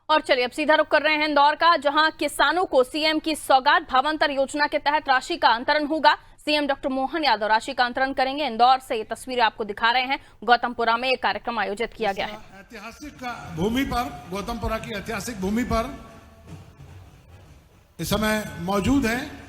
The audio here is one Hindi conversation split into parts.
और चलिए अब सीधा रुख कर रहे हैं इंदौर का, जहां किसानों को सीएम की सौगात भावांतर योजना के तहत राशि का अंतरण होगा। सीएम डॉक्टर मोहन यादव राशि का अंतरण करेंगे। इंदौर से ये तस्वीरें आपको दिखा रहे हैं। गौतमपुरा में एक कार्यक्रम आयोजित किया गया है। ऐतिहासिक भूमि पर, गौतमपुरा की ऐतिहासिक भूमि पर इस समय मौजूद है।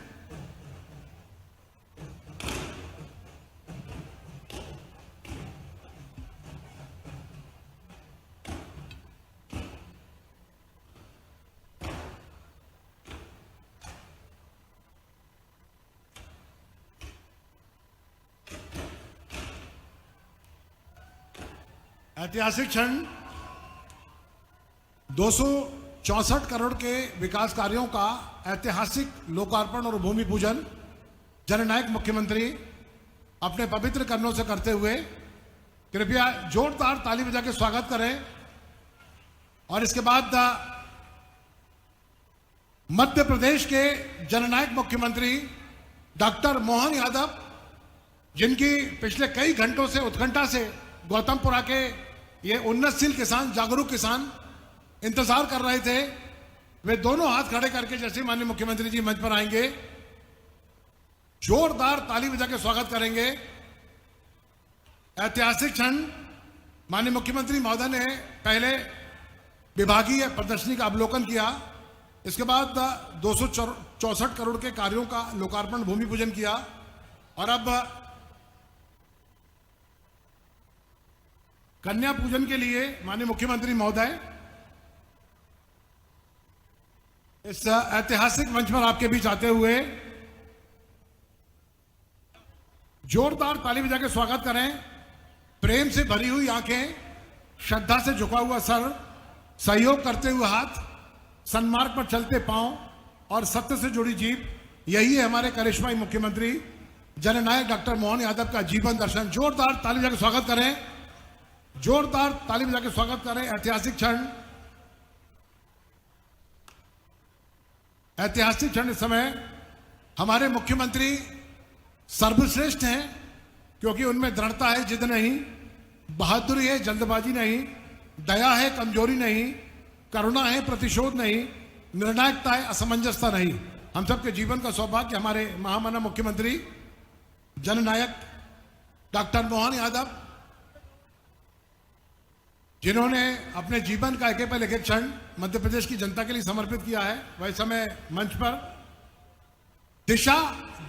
ऐतिहासिक क्षण 264 करोड़ के विकास कार्यों का ऐतिहासिक लोकार्पण और भूमि पूजन जननायक मुख्यमंत्री अपने पवित्र कर्णों से करते हुए कृपया जोरदार ताली बजा के स्वागत करें। और इसके बाद मध्य प्रदेश के जननायक मुख्यमंत्री डॉक्टर मोहन यादव, जिनकी पिछले कई घंटों से उत्कंठा से गौतमपुरा के ये उन्नतशील किसान, जागरूक किसान इंतजार कर रहे थे, वे दोनों हाथ खड़े करके जैसे माननीय मुख्यमंत्री जी मंच पर आएंगे, जोरदार ताली बजा के स्वागत करेंगे। ऐतिहासिक क्षण माननीय मुख्यमंत्री महोदय ने पहले विभागीय प्रदर्शनी का अवलोकन किया, इसके बाद 264 करोड़ के कार्यों का लोकार्पण भूमि पूजन किया और अब कन्या पूजन के लिए माननीय मुख्यमंत्री महोदय इस ऐतिहासिक मंच पर आपके बीच आते हुए जोरदार ताली बजा के स्वागत करें। प्रेम से भरी हुई आंखें, श्रद्धा से झुका हुआ सर, सहयोग करते हुए हाथ, सन्मार्ग पर चलते पांव और सत्य से जुड़ी जीभ, यही है हमारे करिश्माई मुख्यमंत्री जननायक डॉक्टर मोहन यादव का जीवन दर्शन। जोरदार ताली बजा के स्वागत करें, जोरदार ताली बजा के स्वागत करें। ऐतिहासिक क्षण, ऐतिहासिक क्षण इस समय हमारे मुख्यमंत्री सर्वश्रेष्ठ हैं, क्योंकि उनमें दृढ़ता है, जिद नहीं, बहादुरी है, जल्दबाजी नहीं, दया है, कमजोरी नहीं, करुणा है, प्रतिशोध नहीं, निर्णायकता है, असमंजसता नहीं। हम सबके जीवन का सौभाग्य हमारे महामानव मुख्यमंत्री जननायक डॉक्टर मोहन यादव, जिन्होंने अपने जीवन का एक पल एक क्षण मध्य प्रदेश की जनता के लिए समर्पित किया है, वह समय मंच पर दिशा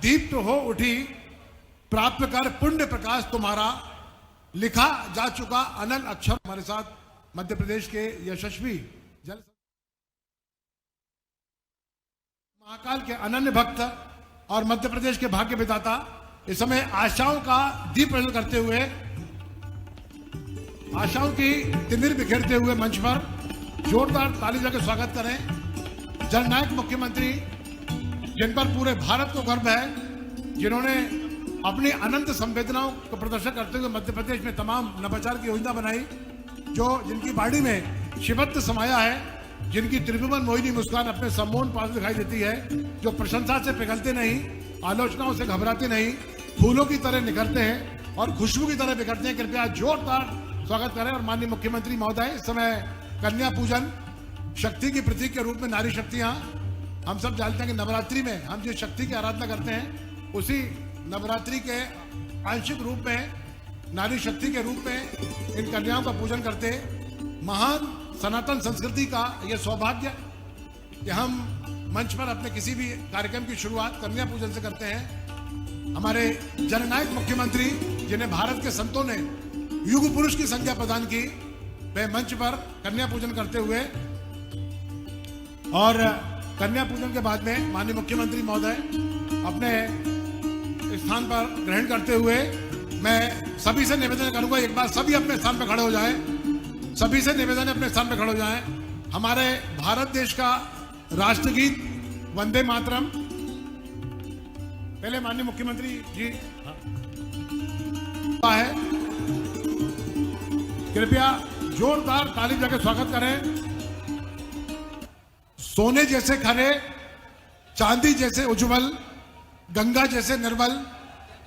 दीप्त हो उठी, प्राप्त कर पुण्य प्रकाश तुम्हारा, लिखा जा चुका अनल अक्षर। हमारे साथ मध्य प्रदेश के यशस्वी जल महाकाल के अनन्य भक्त और मध्य प्रदेश के भाग्य विधाता इस समय आशाओं का दीप प्रज्वलित करते हुए, आशाओं की तिमिर बिखेरते हुए मंच पर जोरदार ताली बजा के स्वागत करें। जननायक मुख्यमंत्री, जिन पर पूरे भारत को गर्व है, जिन्होंने अपनी अनंत संवेदनाओं को प्रदर्शन करते हुए मध्य प्रदेश में तमाम नवाचार की योजना बनाई, जिनकी बाड़ी में शिवत्व समाया है, जिनकी त्रिभुवन मोहिनी मुस्कान अपने सम्मोहन पास दिखाई देती है, जो प्रशंसा से पिघलते नहीं, आलोचनाओं से घबराते नहीं, फूलों की तरह निखरते हैं और खुशबू की तरह बिखरते हैं। कृपया जोरदार स्वागत करें। और माननीय मुख्यमंत्री महोदय, इस समय कन्या पूजन शक्ति की प्रतीक के रूप में, नारी शक्तियां, हम सब जानते हैं कि नवरात्रि में हम जिस शक्ति की आराधना करते हैं, उसी नवरात्रि के आंशिक रूप में, नारी शक्ति के रूप में इन कन्याओं का पूजन करते। महान सनातन संस्कृति का यह सौभाग्य कि हम मंच पर अपने किसी भी कार्यक्रम की शुरुआत कन्या पूजन से करते हैं। हमारे जननायक मुख्यमंत्री, जिन्हें भारत के संतों ने युग पुरुष की संज्ञा प्रदान की, वे मंच पर कन्या पूजन करते हुए, और कन्या पूजन के बाद में माननीय मुख्यमंत्री महोदय अपने स्थान पर ग्रहण करते हुए, मैं सभी से निवेदन करूंगा, एक बार सभी अपने स्थान पर खड़े हो जाएं, सभी से निवेदन है अपने स्थान पर खड़े हो जाएं। हमारे भारत देश का राष्ट्रगीत वंदे मातरम पहले माननीय मुख्यमंत्री जी है, कृपया जोरदार ताली बजा के स्वागत करें। सोने जैसे खरे, चांदी जैसे उज्जवल, गंगा जैसे निर्मल,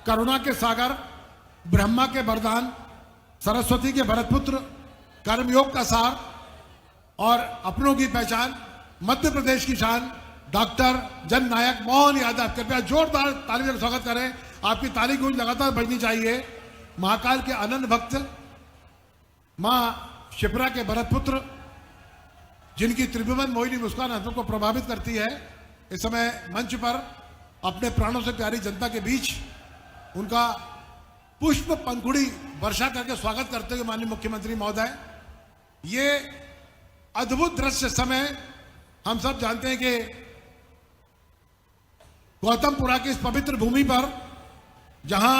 करुणा के सागर, ब्रह्मा के वरदान, सरस्वती के भरतपुत्र, कर्मयोग का सार, और अपनों की पहचान, मध्य प्रदेश की शान, डॉक्टर जननायक मोहन यादव। कृपया जोरदार ताली से स्वागत करें। आपकी ताली गूंज लगातार बजनी चाहिए। महाकाल के अनन्य भक्त, मां शिप्रा के भरतपुत्र, जिनकी त्रिभुवन मोहिनी मुस्कान हम को प्रभावित करती है, इस समय मंच पर अपने प्राणों से प्यारी जनता के बीच उनका पुष्प पंखुड़ी वर्षा करके स्वागत करते हुए माननीय मुख्यमंत्री महोदय, ये अद्भुत दृश्य समय हम सब जानते हैं कि गौतमपुरा की इस पवित्र भूमि पर जहां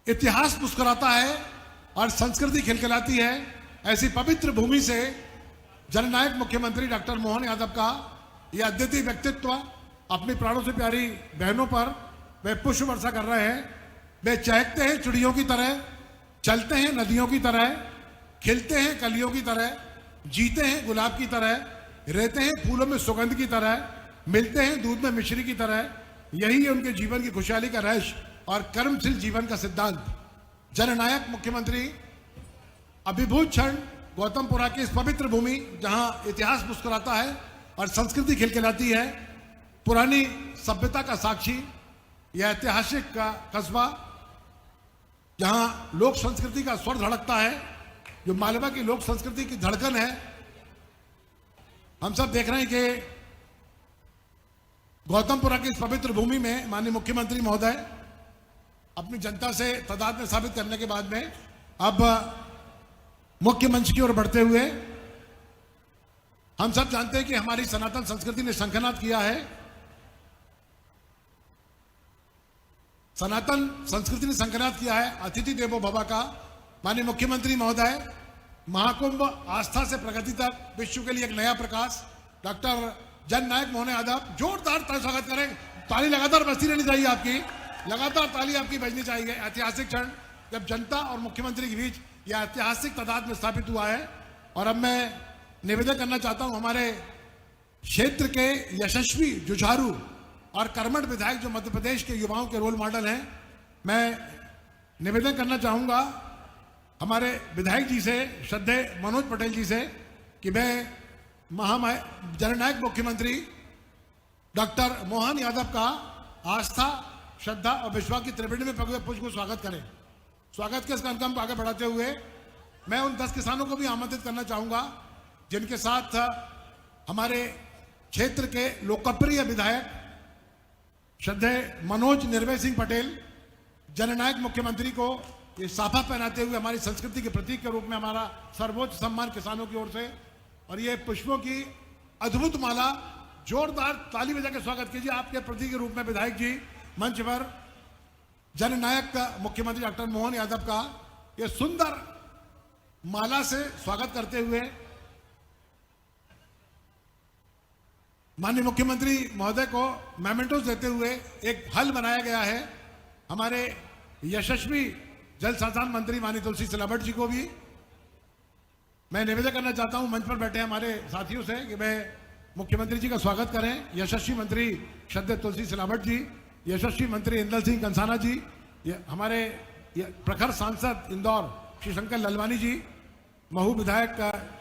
इतिहास मुस्कुराता है और संस्कृति खिलखिलाती है, ऐसी पवित्र भूमि से जननायक मुख्यमंत्री डॉक्टर मोहन यादव का यह अद्वितीय व्यक्तित्व अपनी प्राणों से प्यारी बहनों पर वे पुष्प वर्षा कर रहे हैं। वे चहकते हैं चिड़ियों की तरह, चलते हैं नदियों की तरह, खिलते हैं कलियों की तरह, जीते हैं गुलाब की तरह, रहते हैं फूलों में सुगंध की तरह, मिलते हैं दूध में मिश्री की तरह। यही है उनके जीवन की खुशहाली का रहस्य और कर्मशील जीवन का सिद्धांत। जननायक मुख्यमंत्री अभिभूत क्षण गौतमपुरा की इस पवित्र भूमि जहां इतिहास मुस्कुराता है और संस्कृति खिलखिलाती है, पुरानी सभ्यता का साक्षी, यह ऐतिहासिक का कस्बा जहां लोक संस्कृति का स्वर धड़कता है, जो मालवा की लोक संस्कृति की धड़कन है। हम सब देख रहे हैं कि गौतमपुरा की इस पवित्र भूमि में माननीय मुख्यमंत्री महोदय अपनी जनता से तदाद में साबित करने के बाद में अब मुख्य मंच की ओर बढ़ते हुए, हम सब जानते हैं कि हमारी सनातन संस्कृति ने शंखनाद किया है। सनातन संस्कृति ने शंखनाद किया है अतिथि देवो भव का। माननीय मुख्यमंत्री महोदय महाकुंभ आस्था से प्रगति तक विश्व के लिए एक नया प्रकाश, डॉक्टर जननायक मोहन यादव, जोरदार स्वागत करें। ताली लगातार बजती रहनी चाहिए, आपकी लगातार ताली आपकी बजनी चाहिए। ऐतिहासिक क्षण जब जनता और मुख्यमंत्री के बीच यह ऐतिहासिक तादाद में स्थापित हुआ है। और अब मैं निवेदन करना चाहता हूं हमारे क्षेत्र के यशस्वी, जुझारू और कर्मठ विधायक जो मध्य प्रदेश के युवाओं के रोल मॉडल हैं, मैं निवेदन करना चाहूंगा हमारे विधायक जी से, श्रद्धेय मनोज पटेल जी से, कि मैं जननायक मुख्यमंत्री डॉक्टर मोहन यादव का आस्था, श्रद्धा और विश्वास की त्रिवेणी में पगे पुष्प को स्वागत करें। स्वागत के इस कार्यक्रम को आगे बढ़ाते हुए मैं उन 10 किसानों को भी आमंत्रित करना चाहूंगा जिनके साथ हमारे क्षेत्र के लोकप्रिय विधायक श्रद्धेय मनोज निर्भय सिंह पटेल जननायक मुख्यमंत्री को ये साफा पहनाते हुए हमारी संस्कृति के प्रतीक के रूप में हमारा सर्वोच्च सम्मान किसानों की ओर से, और ये पुष्पों की अद्भुत माला, जोरदार ताली बजा के स्वागत कीजिए आपके प्रतीक के रूप में विधायक जी मंच पर जननायक मुख्यमंत्री डॉक्टर मोहन यादव का ये सुंदर माला से स्वागत करते हुए माननीय मुख्यमंत्री महोदय को मेमेंटोस देते हुए एक हल बनाया गया है। हमारे यशस्वी जल संसाधन मंत्री माननीय तुलसी सिलावट जी को भी मैं निवेदन करना चाहता हूं मंच पर बैठे हमारे साथियों से कि वे मुख्यमंत्री जी का स्वागत करें। यशस्वी मंत्री श्रद्धेय तुलसी सिलावट जी, यशस्वी मंत्री इंदल सिंह कंसाना जी, हमारे प्रखर सांसद इंदौर श्री शंकर ललवानी जी, महू विधायक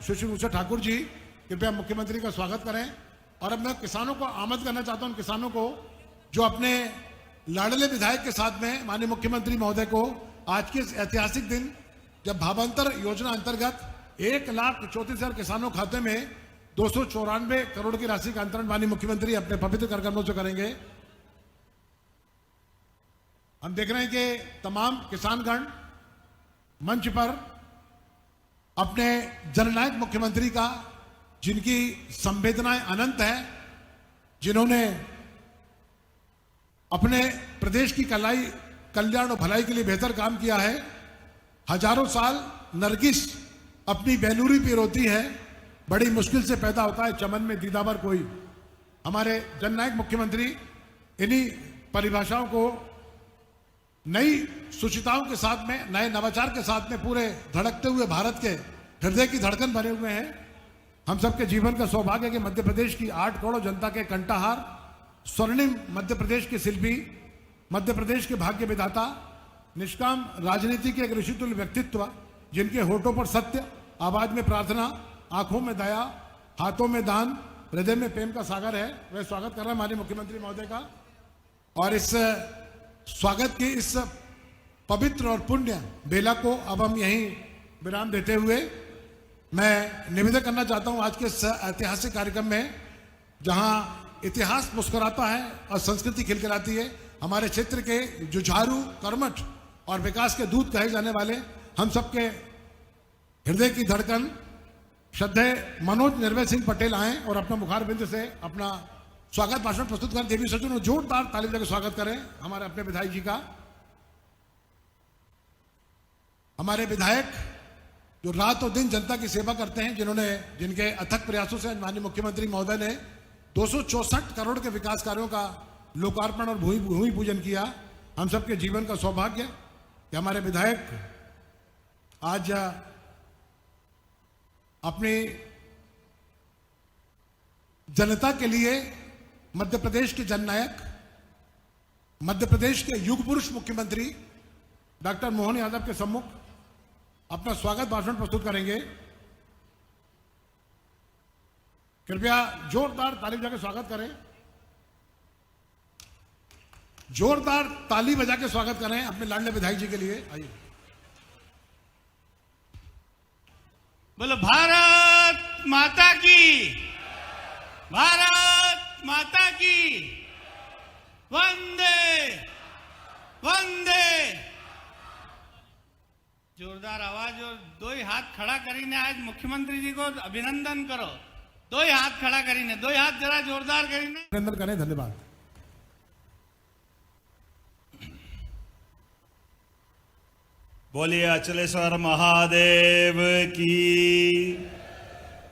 सुश्री उषा ठाकुर जी, कृपया मुख्यमंत्री का स्वागत करें। और अब मैं किसानों को आमंत्रित करना चाहता हूं, किसानों को जो अपने लाडले विधायक के साथ में माननीय मुख्यमंत्री महोदय को आज के ऐतिहासिक दिन जब भावांतर योजना अंतर्गत 1,34,000 किसानों खाते में 294 करोड़ की राशि का अंतरण माननीय मुख्यमंत्री अपने पवित्र कर कमलों से करेंगे। हम देख रहे हैं कि तमाम किसानगण मंच पर अपने जननायक मुख्यमंत्री का, जिनकी संवेदनाएं अनंत है, जिन्होंने अपने प्रदेश की कल्याण और भलाई के लिए बेहतर काम किया है। हजारों साल नरगिस अपनी बेलूरी पे रोती है, बड़ी मुश्किल से पैदा होता है चमन में दीदावर कोई। हमारे जननायक मुख्यमंत्री इन्हीं परिभाषाओं को नई सुचिताओं के साथ में, नए नवाचार के साथ में पूरे धड़कते हुए भारत के हृदय की धड़कन बने हुए हैं। हम सबके जीवन का सौभाग्य है कि मध्य प्रदेश की 8 करोड़ जनता के कंठाहार, स्वर्णिम मध्य प्रदेश के शिल्पी, मध्य प्रदेश के भाग्य विधाता, निष्काम राजनीति के एक ऋषितुल्य व्यक्तित्व, जिनके होठों पर सत्य, आवाज में प्रार्थना आंखों में दया, हाथों में दान, हृदय में प्रेम का सागर है। वह स्वागत कर रहे हैं हमारे मुख्यमंत्री महोदय का। और इस स्वागत की इस पवित्र और पुण्य बेला को अब हम यहीं विराम देते हुए मैं निवेदन करना चाहता हूं आज के इस ऐतिहासिक कार्यक्रम में, जहां इतिहास मुस्कुराता है और संस्कृति खिलखिलाती है। हमारे क्षेत्र के जुझारू, कर्मठ और विकास के दूत कहे जाने वाले हम सबके हृदय की धड़कन श्रद्धेय मनोज निर्भय सिंह पटेल आए और अपना मुखारबिंद से अपना स्वागत भाषण प्रस्तुत करें। देवी सचिव जोरदार ताली बजाकर स्वागत करें हमारे अपने विधायक जी का। हमारे विधायक जो रात और दिन जनता की सेवा करते हैं, जिनके अथक प्रयासों से माननीय मुख्यमंत्री महोदय ने 264 करोड़ के विकास कार्यों का लोकार्पण और भूमि पूजन किया। हम सबके जीवन का सौभाग्य कि हमारे विधायक आज अपनी जनता के लिए मध्य प्रदेश के जननायक, मध्य प्रदेश के युग पुरुष मुख्यमंत्री डॉक्टर मोहन यादव के सम्मुख अपना स्वागत भाषण प्रस्तुत करेंगे। कृपया जोरदार ताली बजा के स्वागत करें। जोरदार ताली बजा के स्वागत करें अपने लाडले विधायक जी के लिए। आइए। बोलो भारत माता की, भारत माता की, वंदे वंदे। जोरदार आवाज और दो ही हाथ खड़ा करीने आज मुख्यमंत्री जी को अभिनंदन करो। दो ही हाथ खड़ा करीने, दो ही हाथ जरा जोरदार करीने अभिनंदन करें। धन्यवाद। बोलिए अचलेश्वर महादेव की,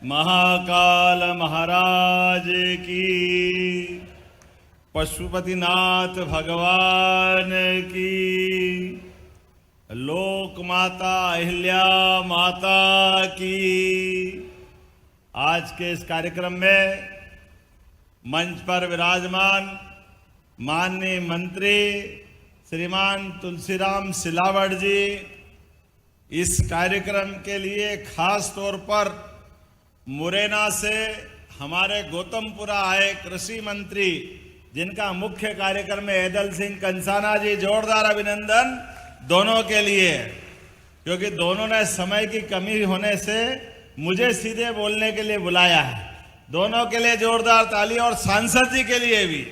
महाकाल महाराज की, पशुपतिनाथ भगवान की, लोक माता अहिल्या माता की। आज के इस कार्यक्रम में मंच पर विराजमान माननीय मंत्री श्रीमान तुलसीराम सिलावट जी, इस कार्यक्रम के लिए खास तौर पर मुरैना से हमारे गौतमपुरा आए कृषि मंत्री, जिनका मुख्य कार्यक्रम में ऐदल सिंह कंसाना जी, जोरदार अभिनंदन दोनों के लिए, क्योंकि दोनों ने समय की कमी होने से मुझे सीधे बोलने के लिए बुलाया है। दोनों के लिए जोरदार ताली। और सांसद जी के लिए भी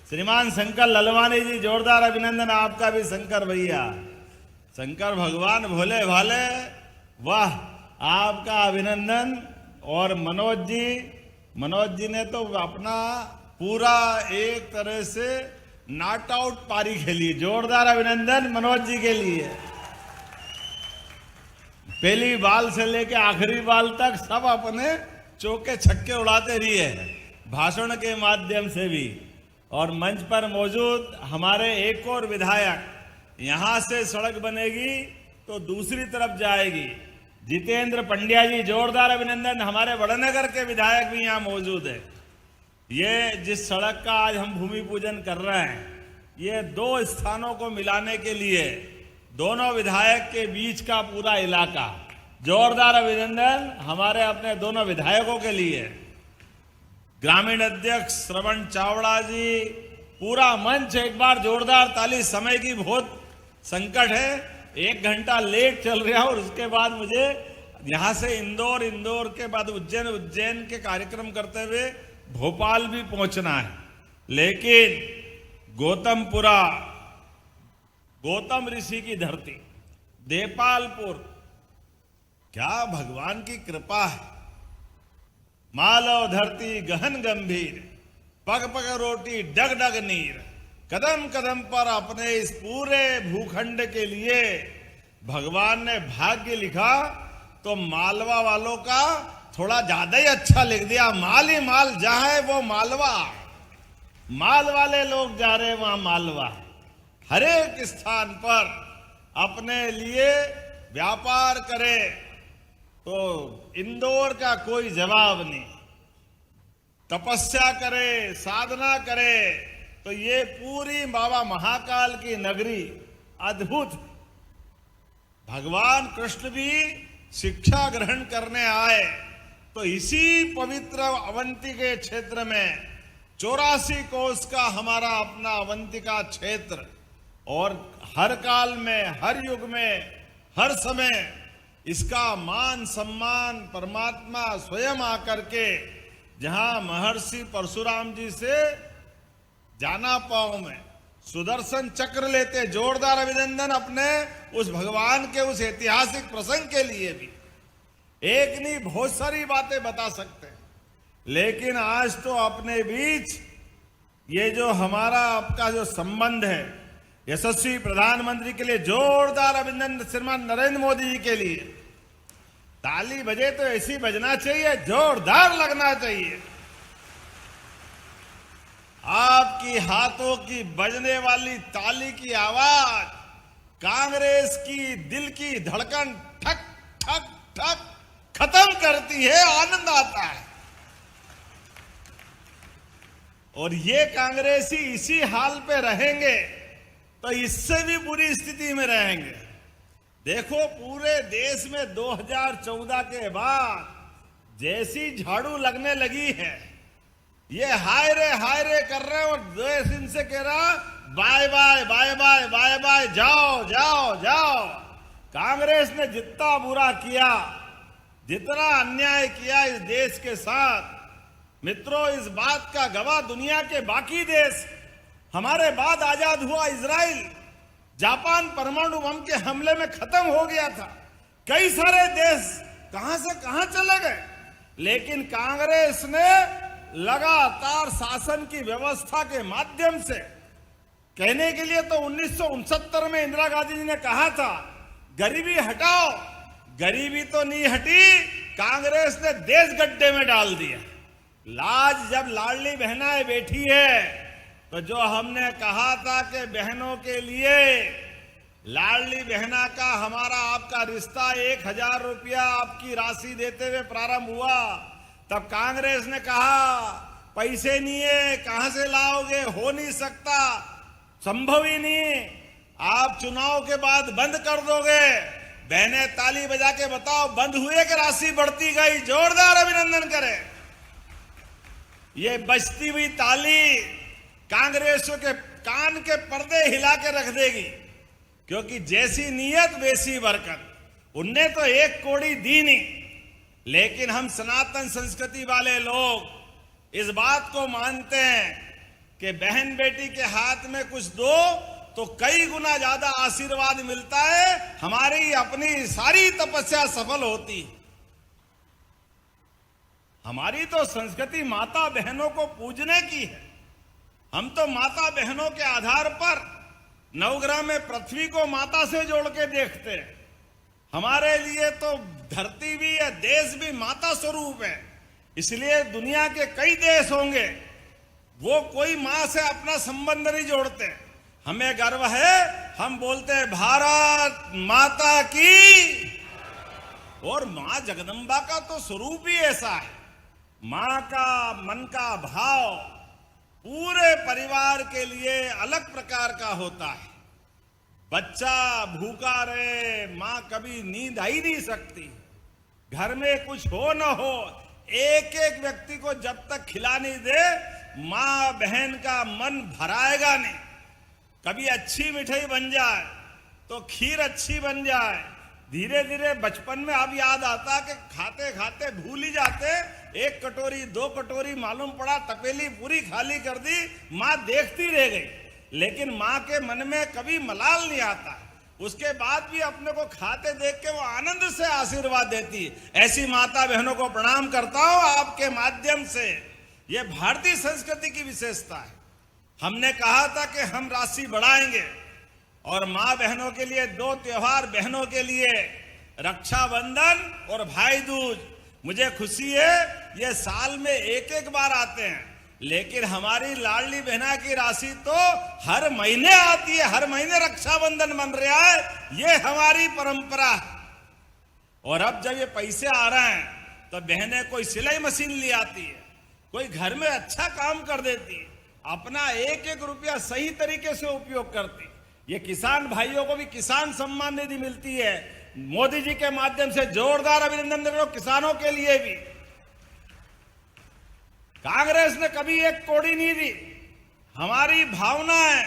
श्रीमान शंकर ललवानी जी, जोरदार अभिनंदन आपका भी। शंकर भैया, शंकर भगवान भोले भाले, वाह, आपका अभिनंदन। और मनोज जी ने तो अपना पूरा एक तरह से नॉट आउट पारी खेली। जोरदार अभिनंदन मनोज जी के लिए। पहली बाल से लेके आखिरी बाल तक सब अपने चौके छक्के उड़ाते रही है, भाषण के माध्यम से भी। और मंच पर मौजूद हमारे एक और विधायक, यहां से सड़क बनेगी तो दूसरी तरफ जाएगी, जितेंद्र पंड्या जी, जोरदार अभिनंदन। हमारे बड़नगर के विधायक भी यहां मौजूद है। ये जिस सड़क का आज हम भूमि पूजन कर रहे हैं, ये दो स्थानों को मिलाने के लिए दोनों विधायक के बीच का पूरा इलाका। जोरदार अभिनंदन हमारे अपने दोनों विधायकों के लिए। ग्रामीण अध्यक्ष श्रवण चावड़ा जी, पूरा मंच एक बार जोरदार ताली। समय की बहुत संकट है, 1 घंटा लेट चल रहा है और उसके बाद मुझे यहां से इंदौर के बाद उज्जैन के कार्यक्रम करते हुए भोपाल भी पहुंचना है। लेकिन गौतमपुरा, गौतम ऋषि की धरती, देपालपुर, क्या भगवान की कृपा है। मालव धरती गहन गंभीर, पग पग रोटी डग डग नीर, कदम कदम पर अपने इस पूरे भूखंड के लिए भगवान ने भाग्य लिखा तो मालवा वालों का थोड़ा ज्यादा ही अच्छा लिख दिया। माल ही माल, जहां है वो मालवा, माल वाले लोग जा रहे वहां मालवा। हर एक स्थान पर अपने लिए व्यापार करे तो इंदौर का कोई जवाब नहीं। तपस्या करे, साधना करे तो ये पूरी बाबा महाकाल की नगरी अद्भुत। भगवान कृष्ण भी शिक्षा ग्रहण करने आए तो इसी पवित्र अवंती के क्षेत्र में 84 कोस का हमारा अपना अवंतिका क्षेत्र, और हर काल में, हर युग में, हर समय इसका मान सम्मान परमात्मा स्वयं आकर के जहां महर्षि परशुराम जी से जाना पाओ में सुदर्शन चक्र लेते, जोरदार अभिनंदन अपने उस भगवान के उस ऐतिहासिक प्रसंग के लिए भी। एक नहीं बहुत सारी बातें बता सकते हैं, लेकिन आज तो अपने बीच ये जो हमारा आपका जो संबंध है, यशस्वी प्रधानमंत्री के लिए जोरदार अभिनंदन श्रीमान नरेंद्र मोदी जी के लिए। ताली बजे तो ऐसी बजना चाहिए, जोरदार लगना चाहिए। आपकी हाथों की बजने वाली ताली की आवाज कांग्रेस की दिल की धड़कन ठक ठक ठक खत्म करती है, आनंद आता है। और ये कांग्रेसी इसी हाल पे रहेंगे तो इससे भी बुरी स्थिति में रहेंगे। देखो पूरे देश में 2014 के बाद जैसी झाड़ू लगने लगी है, ये हाय रे कर रहे हैं और देश इनसे कह रहा bye bye bye bye bye bye, जाओ जाओ जाओ। कांग्रेस ने जितना बुरा किया, जितना अन्याय किया इस देश के साथ, मित्रों इस बात का गवाह दुनिया के बाकी देश, हमारे बाद आजाद हुआ इजराइल, जापान परमाणु बम के हमले में खत्म हो गया था। कई सारे देश कहां से कहां चले गए, लेकिन कांग्रेस ने लगातार शासन की व्यवस्था के माध्यम से, कहने के लिए तो 1969 में इंदिरा गांधी जी ने कहा था गरीबी हटाओ, गरीबी तो नहीं हटी, कांग्रेस ने देश गड्ढे में डाल दिया। लाज जब लाडली बहनाएं बैठी है, तो जो हमने कहा था कि बहनों के लिए लाडली बहना का हमारा आपका रिश्ता 1000 रुपया आपकी राशि देते हुए प्रारंभ हुआ, तब कांग्रेस ने कहा पैसे नहीं है, कहां से लाओगे, हो नहीं सकता, संभव ही नहीं, आप चुनाव के बाद बंद कर दोगे। बहनें ताली बजा के बताओ बंद हुए कि राशि बढ़ती गई? जोरदार अभिनंदन करें। ये बजती हुई ताली कांग्रेसियों के कान के पर्दे हिला के रख देगी, क्योंकि जैसी नीयत वैसी बरकत। उनने तो 1 कौड़ी दी नहीं, लेकिन हम सनातन संस्कृति वाले लोग इस बात को मानते हैं कि बहन बेटी के हाथ में कुछ दो तो कई गुना ज्यादा आशीर्वाद मिलता है, हमारी अपनी सारी तपस्या सफल होती। हमारी तो संस्कृति माता बहनों को पूजने की है। हम तो माता बहनों के आधार पर नवग्रह में पृथ्वी को माता से जोड़ के देखते हैं। हमारे लिए तो धरती भी है, देश भी माता स्वरूप है। इसलिए दुनिया के कई देश होंगे, वो कोई मां से अपना संबंध नहीं जोड़ते। हमें गर्व है, हम बोलते हैं भारत माता की। और मां जगदम्बा का तो स्वरूप ही ऐसा है। मां का मन का भाव पूरे परिवार के लिए अलग प्रकार का होता है। बच्चा भूखा रहे, मां कभी नींद आ ही नहीं सकती। घर में कुछ हो न हो, एक एक व्यक्ति को जब तक खिला नहीं दे, मां बहन का मन भराएगा नहीं। कभी अच्छी मिठाई बन जाए तो खीर अच्छी बन जाए, धीरे धीरे बचपन में अब याद आता कि खाते खाते भूल ही जाते, 1 कटोरी 2 कटोरी मालूम पड़ा तपेली पूरी खाली कर दी, मां देखती रह गई। लेकिन मां के मन में कभी मलाल नहीं आता, उसके बाद भी अपने को खाते देख के वो आनंद से आशीर्वाद देती। ऐसी माता बहनों को प्रणाम करता हूं आपके माध्यम से। ये भारतीय संस्कृति की विशेषता है। हमने कहा था कि हम राशि बढ़ाएंगे, और मां बहनों के लिए 2 त्योहार बहनों के लिए, रक्षाबंधन और भाई दूज। मुझे खुशी है ये साल में 1-1 बार आते हैं, लेकिन हमारी लाडली बहना की राशि तो हर महीने आती है। हर महीने रक्षाबंधन बन रहा है, ये हमारी परंपरा है। और अब जब ये पैसे आ रहे हैं तो बहनें कोई सिलाई मशीन ले आती है, कोई घर में अच्छा काम कर देती है, अपना 1-1 रुपया सही तरीके से उपयोग करती। ये किसान भाइयों को भी किसान सम्मान निधि मिलती है। मोदी जी के माध्यम से जोरदार अभिनंदन दे रहा हूं किसानों के लिए भी। कांग्रेस ने कभी एक कौड़ी नहीं दी। हमारी भावना है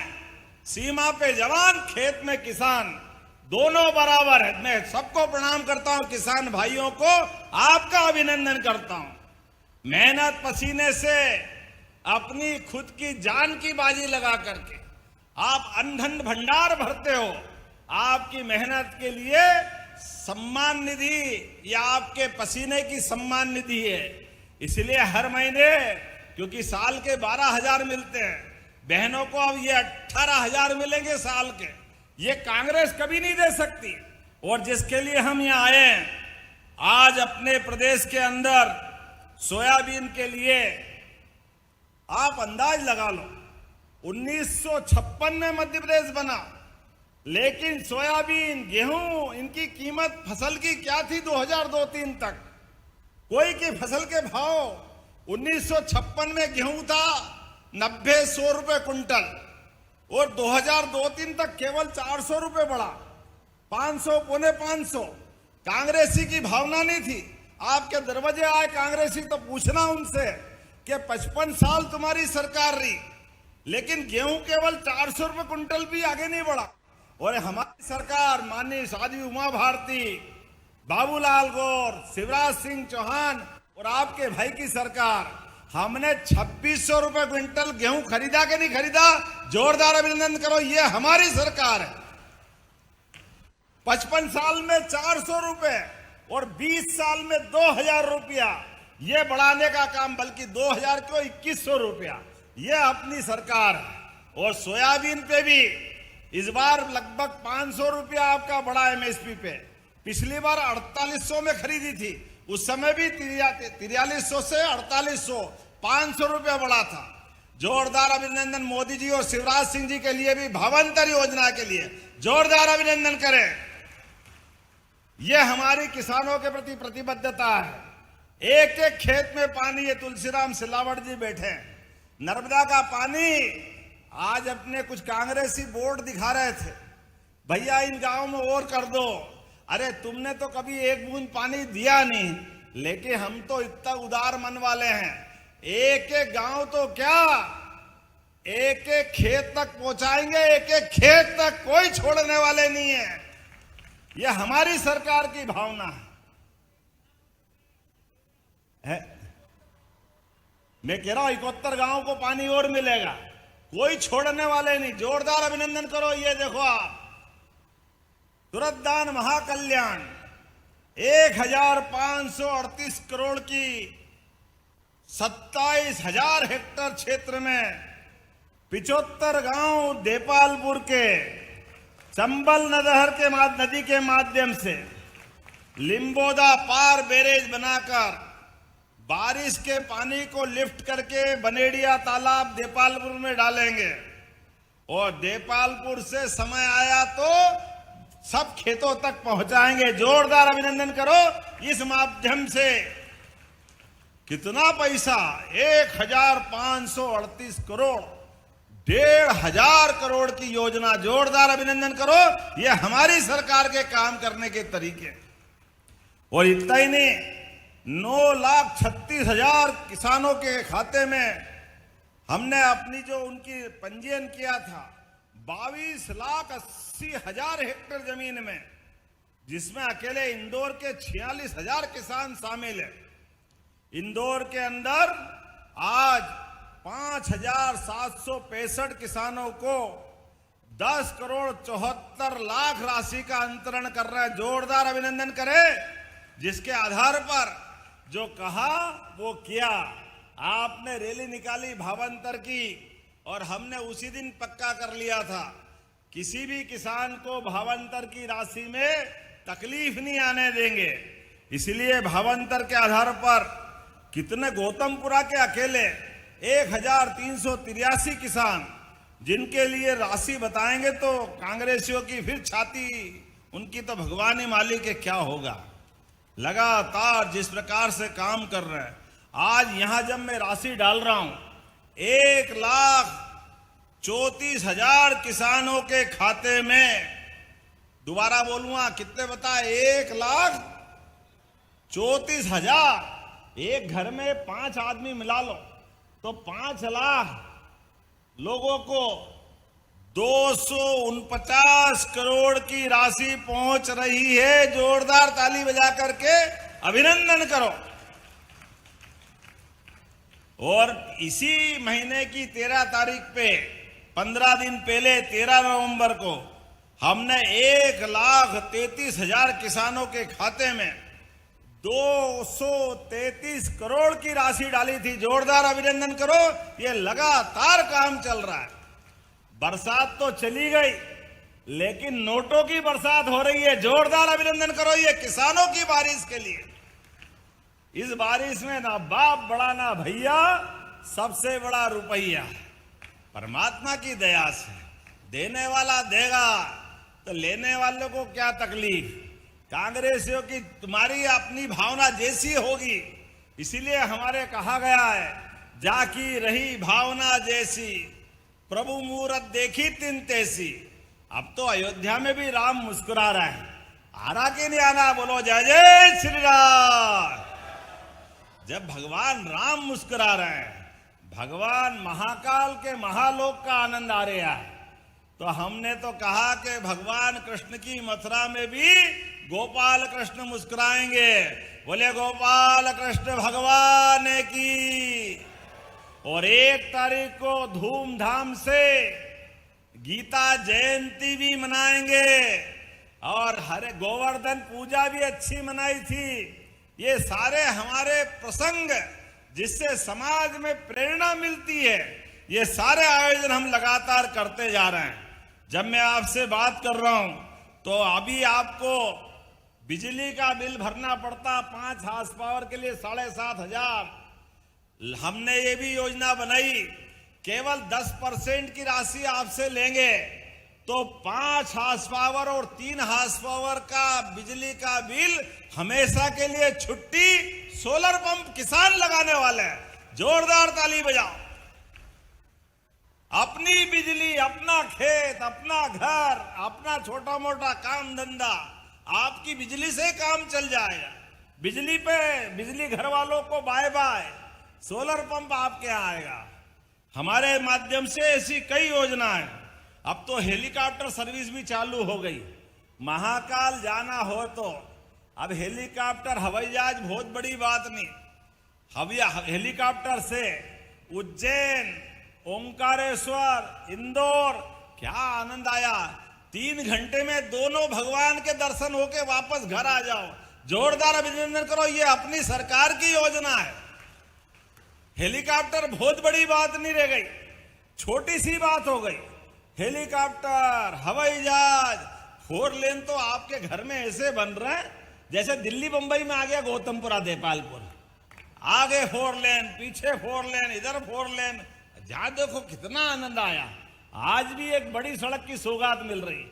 सीमा पे जवान, खेत में किसान, दोनों बराबर है। मैं सबको प्रणाम करता हूं, किसान भाइयों को आपका अभिनंदन करता हूं। मेहनत पसीने से अपनी खुद की जान की बाजी लगा करके आप अन्न भंडार भरते हो। आपकी मेहनत के लिए सम्मान निधि या आपके पसीने की सम्मान निधि है। इसलिए हर महीने, क्योंकि साल के 12,000 मिलते हैं, बहनों को अब ये 18,000 मिलेंगे साल के। ये कांग्रेस कभी नहीं दे सकती। और जिसके लिए हम यहाँ आए हैं, आज अपने प्रदेश के अंदर सोयाबीन के लिए आप अंदाज लगा लो, 1956 में मध्य प्रदेश बना, लेकिन सोयाबीन, गेहूं, इनकी कीमत फसल की क्या थी 2002-03 तक? कोई की फसल के भाव 1956 में गेहूं था 90-100 रुपए कुंटल, और 2002-03 तक केवल 400 रुपए बढ़ा, 500, 450। कांग्रेसी की भावना नहीं थी। आपके दरवाजे आए कांग्रेसी तो पूछना उनसे कि 55 साल तुम्हारी सरकार रही, लेकिन गेहूं केवल 400 रुपए कुंटल भी आगे नहीं बढ़ा। और हमारी सरकार, माननीय साध्वी उमा भारती, बाबूलाल गौर, शिवराज सिंह चौहान और आपके भाई की सरकार, हमने 2600 रुपए क्विंटल गेहूं खरीदा कि नहीं खरीदा? जोरदार अभिनंदन करो, ये हमारी सरकार है। 55 साल में 400 रुपए और 20 साल में 2000 रुपया, ये बढ़ाने का काम, बल्कि 2000 को 2100 रुपया, ये अपनी सरकार है। और सोयाबीन पे भी इस बार लगभग 500 रुपया आपका बढ़ा एमएसपी पे। पिछली बार 4800 में खरीदी थी, उस समय भी 4300 से 4800, 500 रुपया बढ़ा था। जोरदार अभिनंदन मोदी जी और शिवराज सिंह जी के लिए भी, भावांतर योजना के लिए जोरदार अभिनंदन करें। यह हमारी किसानों के प्रति प्रतिबद्धता है। एक एक खेत में पानी, ये तुलसीराम सिलावट जी बैठे हैं, नर्मदा का पानी। आज अपने कुछ कांग्रेसी बोर्ड दिखा रहे थे, भैया इन गांव में और कर दो। अरे तुमने तो कभी एक बूंद पानी दिया नहीं, लेकिन हम तो इतना उदार मन वाले हैं, एक एक गांव तो क्या, एक एक खेत तक पहुंचाएंगे, एक एक खेत तक कोई छोड़ने वाले नहीं है। यह हमारी सरकार की भावना है। मैं कह रहा हूं 71 गांव को पानी और मिलेगा, कोई छोड़ने वाले नहीं। जोरदार अभिनंदन करो। ये देखो आप, तुरंत दान महाकल्याण 1538 करोड़ की 27,000 हेक्टेयर क्षेत्र में 75 गांव देपालपुर के चंबल नदी के माध्यम से लिम्बोदा पार बैरेज बनाकर बारिश के पानी को लिफ्ट करके बनेड़िया तालाब देपालपुर में डालेंगे। और देपालपुर से समय आया तो सब खेतों तक पहुंचाएंगे। जोरदार अभिनंदन करो। इस माध्यम से कितना पैसा, 1538 करोड़, 1,500 करोड़ की योजना। जोरदार अभिनंदन करो। यह हमारी सरकार के काम करने के तरीके। और इतना ही नहीं, 9,36,000 किसानों के खाते में हमने अपनी जो उनकी पंजीयन किया था 22,80,000 हेक्टेयर जमीन में, जिसमें अकेले इंदौर के 46,000 किसान शामिल है। इंदौर के अंदर आज 5,765 किसानों को 10 करोड़ 74 लाख राशि का अंतरण कर रहे हैं। जोरदार अभिनंदन करें। जिसके आधार पर जो कहा वो किया। आपने रैली निकाली भावांतर की, और हमने उसी दिन पक्का कर लिया था, किसी भी किसान को भावांतर की राशि में तकलीफ नहीं आने देंगे। इसलिए भावांतर के आधार पर कितने, गौतमपुरा के अकेले 1,383 किसान, जिनके लिए राशि बताएंगे तो कांग्रेसियों की फिर छाती, उनकी तो भगवान ही मालिक है क्या होगा। लगातार जिस प्रकार से काम कर रहे हैं, आज यहां जब मैं राशि डाल रहा हूं, 1,34,000 किसानों के खाते में, दोबारा बोलूंगा कितने बताए, 1,34,000। एक घर में 5 आदमी मिला लो, तो 5 लाख लोगों को 249 करोड़ की राशि पहुंच रही है। जोरदार ताली बजा करके अभिनंदन करो। और इसी महीने की 13 तारीख पे 15 दिन पहले 13 नवंबर को हमने 1,33,000 किसानों के खाते में 233 करोड़ की राशि डाली थी। जोरदार अभिनंदन करो। ये लगातार काम चल रहा है। बरसात तो चली गई, लेकिन नोटों की बरसात हो रही है। जोरदार अभिनंदन करो ये किसानों की बारिश के लिए। इस बारिश में ना बाप बड़ा ना भैया, सबसे बड़ा रुपया। परमात्मा की दया से देने वाला देगा, तो लेने वालों को क्या तकलीफ। कांग्रेसियों की तुम्हारी अपनी भावना जैसी होगी, इसीलिए हमारे कहा गया है, जाकी रही भावना जैसी, प्रभु मूरत देखी तिन तैसी। अब तो अयोध्या में भी राम मुस्कुरा रहा है। आरा के नहीं आना, बोलो जय जय श्री राम। जब भगवान राम मुस्कुरा रहे हैं, भगवान महाकाल के महालोक का आनंद आ रहा है, तो हमने तो कहा कि भगवान कृष्ण की मथुरा में भी गोपाल कृष्ण मुस्कुराएंगे। बोले गोपाल कृष्ण भगवान की। और 1 तारीख को धूमधाम से गीता जयंती भी मनाएंगे और हरे गोवर्धन पूजा भी अच्छी मनाई थी। ये सारे हमारे प्रसंग जिससे समाज में प्रेरणा मिलती है, ये सारे आयोजन हम लगातार करते जा रहे हैं। जब मैं आपसे बात कर रहा हूं तो अभी आपको बिजली का बिल भरना पड़ता 5 हार्स पावर के लिए 7,500। हमने ये भी योजना बनाई, केवल 10% की राशि आपसे लेंगे तो 5 हार्स पावर और 3 हार्स पावर का बिजली का बिल हमेशा के लिए छुट्टी। सोलर पंप किसान लगाने वाले हैं। जोरदार ताली बजाओ। अपनी बिजली, अपना खेत, अपना घर, अपना छोटा मोटा काम धंधा, आपकी बिजली से काम चल जाएगा। बिजली पे बिजली घर वालों को बाय बाय, सोलर पंप आपके यहाँ आएगा। हमारे माध्यम से ऐसी कई योजनाएं। अब तो हेलीकॉप्टर सर्विस भी चालू हो गई। महाकाल जाना हो तो अब हेलीकॉप्टर, हवाई जहाज बहुत बड़ी बात नहीं। हेलीकॉप्टर से उज्जैन, ओंकारेश्वर, इंदौर, क्या आनंद आया। 3 घंटे में दोनों भगवान के दर्शन होके वापस घर आ जाओ। जोरदार अभिनंदन करो। ये अपनी सरकार की योजना है। हेलीकॉप्टर बहुत बड़ी बात नहीं रह गई, छोटी सी बात हो गई। हेलीकॉप्टर, हवाई जहाज, 4 लेन तो आपके घर में ऐसे बन रहे हैं जैसे दिल्ली बंबई में आ गया गौतमपुरा देपालपुर। आगे 4 लेन, पीछे 4 लेन, इधर 4 लेन। जहां देखो कितना आनंद आया। आज भी एक बड़ी सड़क की सौगात मिल रही।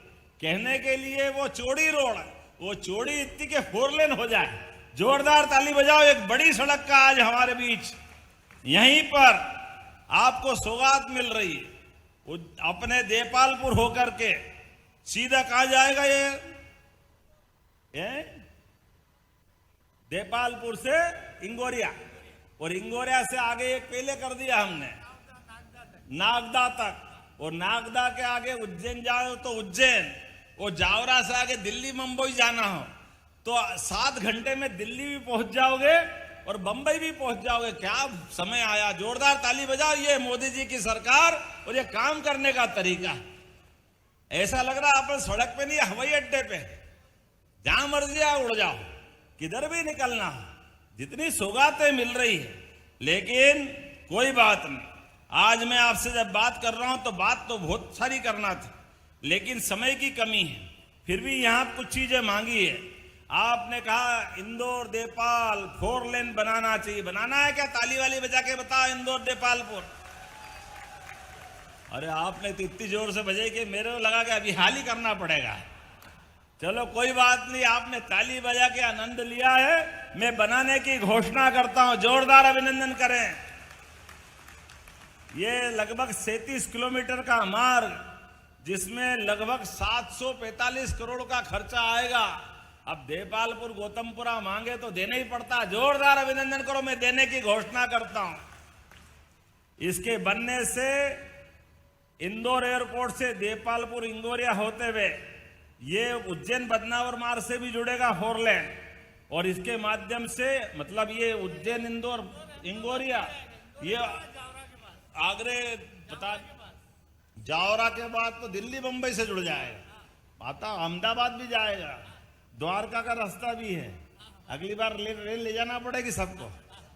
कहने के लिए वो चौड़ी रोड, वो चौड़ी इतनी के 4 लेन हो जाए। जोरदार ताली बजाओ। एक बड़ी सड़क का आज हमारे बीच यहीं पर आपको सौगात मिल रही है। अपने देपालपुर होकर के सीधा कहां जाएगा ये देपालपुर से इंगोरिया, और इंगोरिया से आगे एक पहले कर दिया हमने नागदा तक, और नागदा के आगे उज्जैन जाओ तो उज्जैन, और जावरा से आगे दिल्ली मुंबई जाना हो तो 7 घंटे में दिल्ली भी पहुंच जाओगे और बंबई भी पहुंच जाओगे। क्या समय आया। जोरदार ताली बजाओ। ये मोदी जी की सरकार और ये काम करने का तरीका। ऐसा लग रहा है अपन सड़क पे नहीं, हवाई अड्डे पे, जहां मर्जी आ उड़ जाओ, किधर भी निकलना हो। जितनी सौगातें मिल रही है, लेकिन कोई बात नहीं। आज मैं आपसे जब बात कर रहा हूं तो बात तो बहुत सारी करना थी, लेकिन समय की कमी है। फिर भी यहां कुछ चीजें मांगी है। आपने कहा इंदौर देपाल 4 लेन बनाना चाहिए। बनाना है क्या? ताली वाली बजा के बताओ। इंदौर देपालपुर। अरे आपने तो इतनी जोर से बजाई कि मेरे को लगा कि अभी हाल ही करना पड़ेगा। चलो कोई बात नहीं, आपने ताली बजा के आनंद लिया है। मैं बनाने की घोषणा करता हूं। जोरदार अभिनंदन करें। ये लगभग 37 किलोमीटर का मार्ग, जिसमें लगभग 745 करोड़ का खर्चा आएगा। अब देपालपुर गौतमपुरा मांगे तो देना ही पड़ता। जोरदार अभिनंदन करो। मैं देने की घोषणा करता हूं। इसके बनने से इंदौर एयरपोर्ट से देपालपुर इंगोरिया होते हुए ये उज्जैन बदनावर मार्ग से भी जुड़ेगा 4 लेन, और इसके माध्यम से मतलब ये उज्जैन इंदौर इंगोरिया ये आगरे बता जावरा के बाद तो दिल्ली बंबई से जुड़ जाएगा, आता अहमदाबाद भी जाएगा, द्वारका का रास्ता भी है। अगली बार रेल ले जाना पड़ेगी सबको।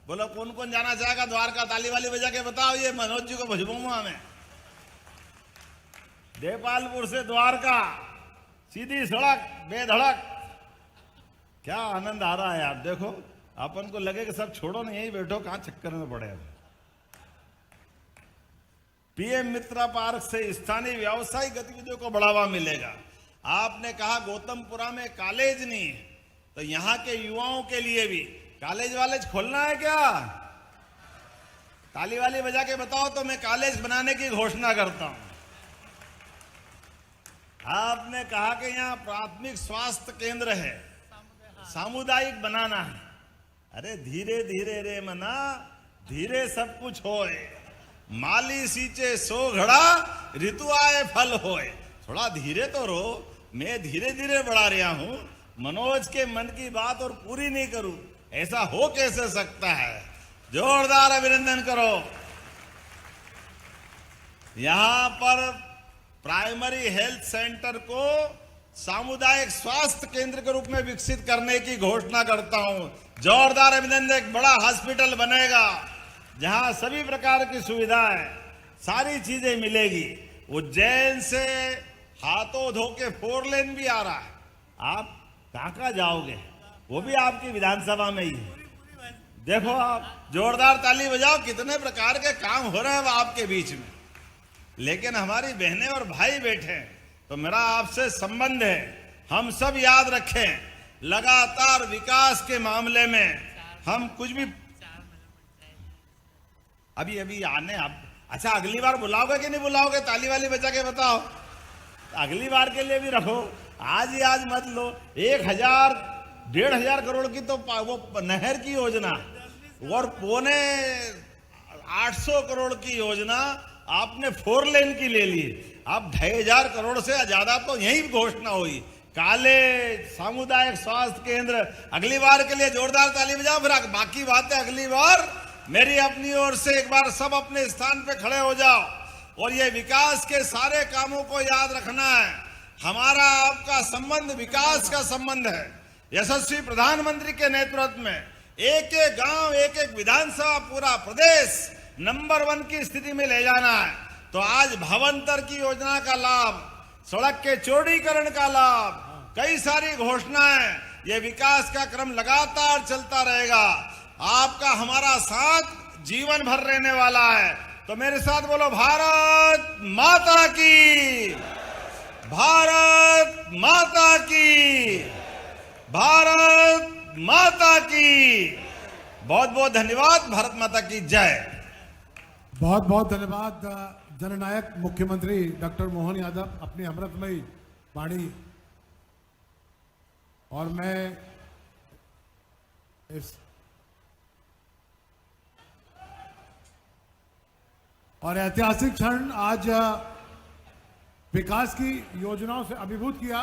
बोलो कौन कौन जाना चाहेगा द्वारका? ताली वाली बजा के बताओ, ये मनोज जी को भुजबूंगा मैं। देपालपुर से द्वारका सीधी सड़क बेधड़क, क्या आनंद आ रहा है। आप देखो, अपन को लगे कि सब छोड़ो ना, यहीं बैठो, कहां चक्कर में पड़े। पीएम मित्रा पार्क से स्थानीय व्यावसायिक गतिविधियों को बढ़ावा मिलेगा। आपने कहा गौतमपुरा में कॉलेज नहीं है, तो यहां के युवाओं के लिए भी कॉलेज वालेज खोलना है क्या? ताली वाली बजा के बताओ तो मैं कॉलेज बनाने की घोषणा करता हूं। आपने कहा कि यहां प्राथमिक स्वास्थ्य केंद्र है, सामुदायिक बनाना है। अरे धीरे धीरे रे मना, धीरे सब कुछ होए। माली सींचे सो घड़ा, ऋतु आए फल होए। थोड़ा धीरे तो रो, मैं धीरे धीरे बढ़ा रहा हूं। मनोज के मन की बात और पूरी नहीं करूं, ऐसा हो कैसे सकता है? जोरदार अभिनंदन करो। यहां पर प्राइमरी हेल्थ सेंटर को सामुदायिक स्वास्थ्य केंद्र के रूप में विकसित करने की घोषणा करता हूं। जोरदार अभिनंदन। एक बड़ा हॉस्पिटल बनेगा जहां सभी प्रकार की सुविधाएं, सारी चीजें मिलेगी। उज्जैन से हाथों धो के 4 लेन भी आ रहा है। आप कहां जाओगे? वो भी आपकी विधानसभा में ही है। देखो आप, जोरदार ताली बजाओ। कितने प्रकार के काम हो रहे हैं आपके बीच में। लेकिन हमारी बहनें और भाई बैठे हैं, तो मेरा आपसे संबंध है, हम सब याद रखें, लगातार विकास के मामले में हम कुछ भी अभी आने आप। अच्छा, अगली बार बुलाओगे कि नहीं बुलाओगे? ताली वाली बजा के बताओ। अगली बार के लिए भी रखो, आज ही आज मत लो। 1,000-1,500 करोड़ की तो वो नहर की योजना और 800 करोड़ की योजना आपने 4 लेन की ले ली। अब 2,500 करोड़ से ज्यादा तो यही घोषणा हुई। कॉलेज, सामुदायिक स्वास्थ्य केंद्र, अगली बार के लिए जोरदार ताली बजाओ। फिर बाकी बातें अगली बार मेरी अपनी ओर से। एक बार सब अपने स्थान पे खड़े हो जाओ और ये विकास के सारे कामों को याद रखना है। हमारा आपका संबंध विकास का संबंध है। यशस्वी प्रधानमंत्री के नेतृत्व में एक एक गांव, एक एक विधानसभा, पूरा प्रदेश नंबर 1 की स्थिति में ले जाना है। तो आज भावंतर की योजना का लाभ, सड़क के चौड़ीकरण का लाभ, कई सारी घोषणाएं, ये विकास का क्रम लगातार चलता रहेगा। आपका हमारा साथ जीवन भर रहने वाला है। तो मेरे साथ बोलो, भारत माता की, भारत माता की, भारत माता की। बहुत बहुत धन्यवाद। भारत माता की जय। बहुत बहुत धन्यवाद जननायक मुख्यमंत्री डॉक्टर मोहन यादव, अपनी अमृतमयी वाणी। और मैं इस और ऐतिहासिक क्षण आज विकास की योजनाओं से अभिभूत किया।